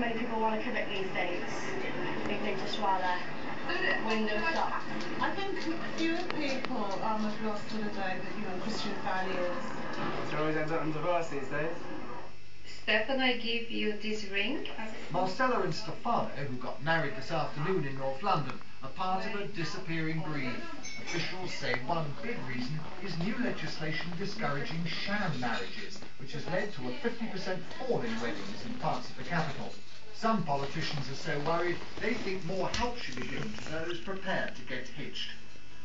many people want to commit these days. I think they just rather window shop. I think fewer people have lost for the day that, Christian values. It always ends up in divorce these days. Stefan, I give you this ring. Marcella and Stefano, who got married this afternoon in North London, are part of a disappearing breed. Officials say one big reason is new legislation discouraging sham marriages, which has led to a 50% fall in weddings in parts of the capital. Some politicians are so worried they think more help should be given to those prepared to get hitched.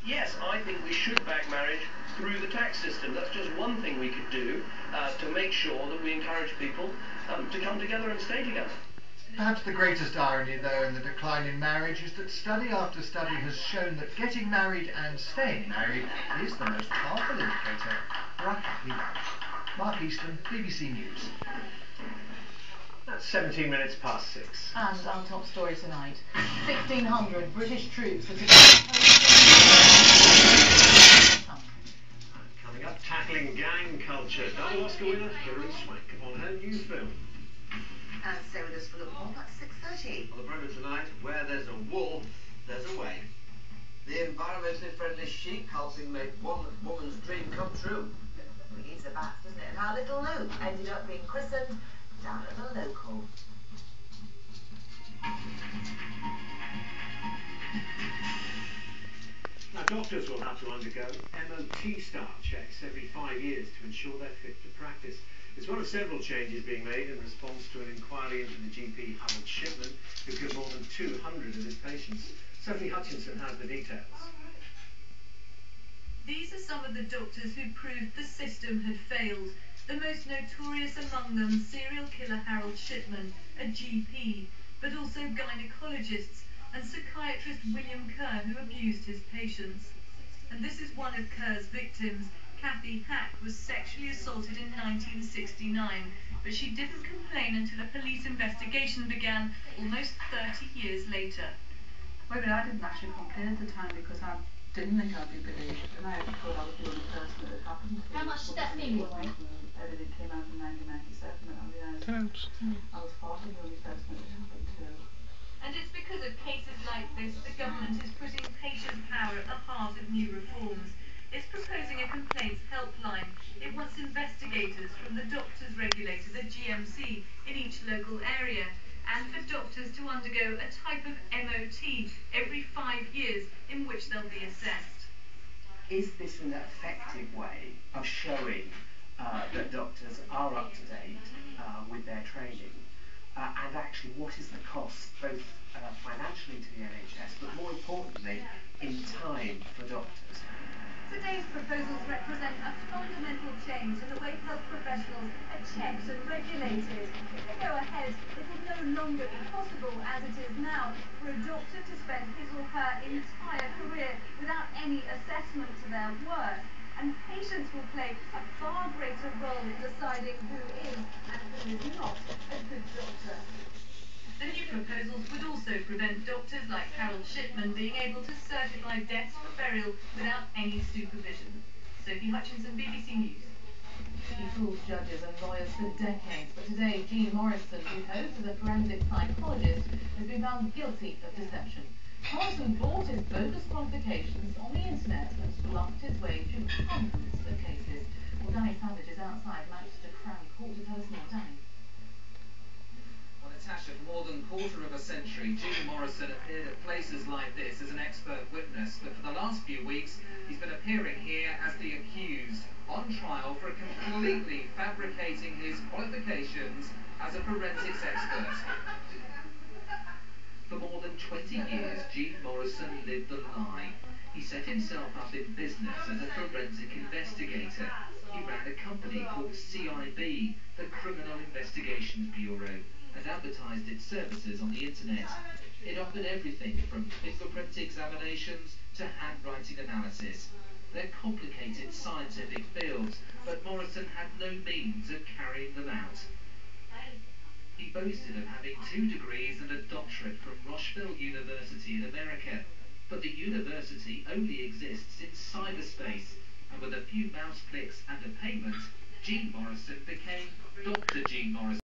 Yes, I think we should back marriage through the tax system. That's just one thing we could do to make sure that we encourage people to come together and stay together. Perhaps the greatest irony, though, in the decline in marriage is that study after study has shown that getting married and staying married is the most powerful indicator for a happy marriage. Mark Easton, BBC News. That's 17 minutes past 6. And our top story tonight, 1,600 British troops are Coming up, tackling gang culture. Double Oscar winner Hilary Swank on her new film. And stay with us for a look more at 6:30. On the programme tonight, where there's a wool, there's a way. The environmentally friendly sheep helping make one woman's dream come true. It needs a bat, doesn't it? And our little Luke ended up being christened down at the local. Now, doctors will have to undergo MOT style checks every 5 years to ensure they're fit to practice. It's one of several changes being made in response to an inquiry into the GP Harold Shipman, who killed more than 200 of his patients. Sophie Hutchinson has the details. These are some of the doctors who proved the system had failed. The most notorious among them, serial killer Harold Shipman, a GP, but also gynecologists and psychiatrist William Kerr, who abused his patients. And this is one of Kerr's victims. Kathy Hack was sexually assaulted in 1969, but she didn't complain until a police investigation began almost 30 years later. Well, I didn't actually complain at the time because I didn't think I'd be believed, and I thought I was the only person that it happened to. How much did that mean, right? Everything came out in 1997, and I realised I was far from the only person that it happened to. And it's because of cases like this the government is putting patient power at the heart of new reforms. It's proposing a complaints helpline. It wants investigators from the doctors regulator, the GMC, in each local area, and for doctors to undergo a type of MOT every 5 years in which they'll be assessed. Is this an effective way of showing that doctors are up to date with their training? And actually, what is the cost, both financially to the NHS, but more importantly, in time for doctors? Today's proposals represent a fundamental change in the way health professionals are checked and regulated. If they go ahead, it will no longer be possible, as it is now, for a doctor to spend his or her entire career without any assessment to their work. And patients will play a far greater role in deciding who is and who is not a good doctor. The new proposals would also prevent doctors like Harold Shipman being able to certify deaths for burial without any supervision. Sophie Hutchinson, BBC News. He fooled judges and lawyers for decades, but today Jean Morrison, who posed as a forensic psychologist, has been found guilty of deception. Morrison bought his bogus qualifications on the internet and bluffed his way through hundreds of cases. Well, Danny Savage is outside Manchester Crown Court to tell us more. Danny. Well, Natasha, for more than a quarter of a century, Jean Morrison appeared at places like this as an expert witness, but for the last few weeks, he's been appearing here as the accused, on trial for completely fabricating his qualifications as a forensics expert. For more than 20 years, Jean Morrison lived the lie. He set himself up in business as a forensic investigator. He ran a company called CIB, the Criminal Investigations Bureau, and advertised its services on the internet. It offered everything from fingerprint examinations to handwriting analysis. They're complicated scientific fields, but Morrison had no means of carrying them out. He boasted of having 2 degrees and a doctorate from Rocheville University in America. But the university only exists in cyberspace, and with a few mouse clicks and a payment, Jean Morrison became Dr. Jean Morrison.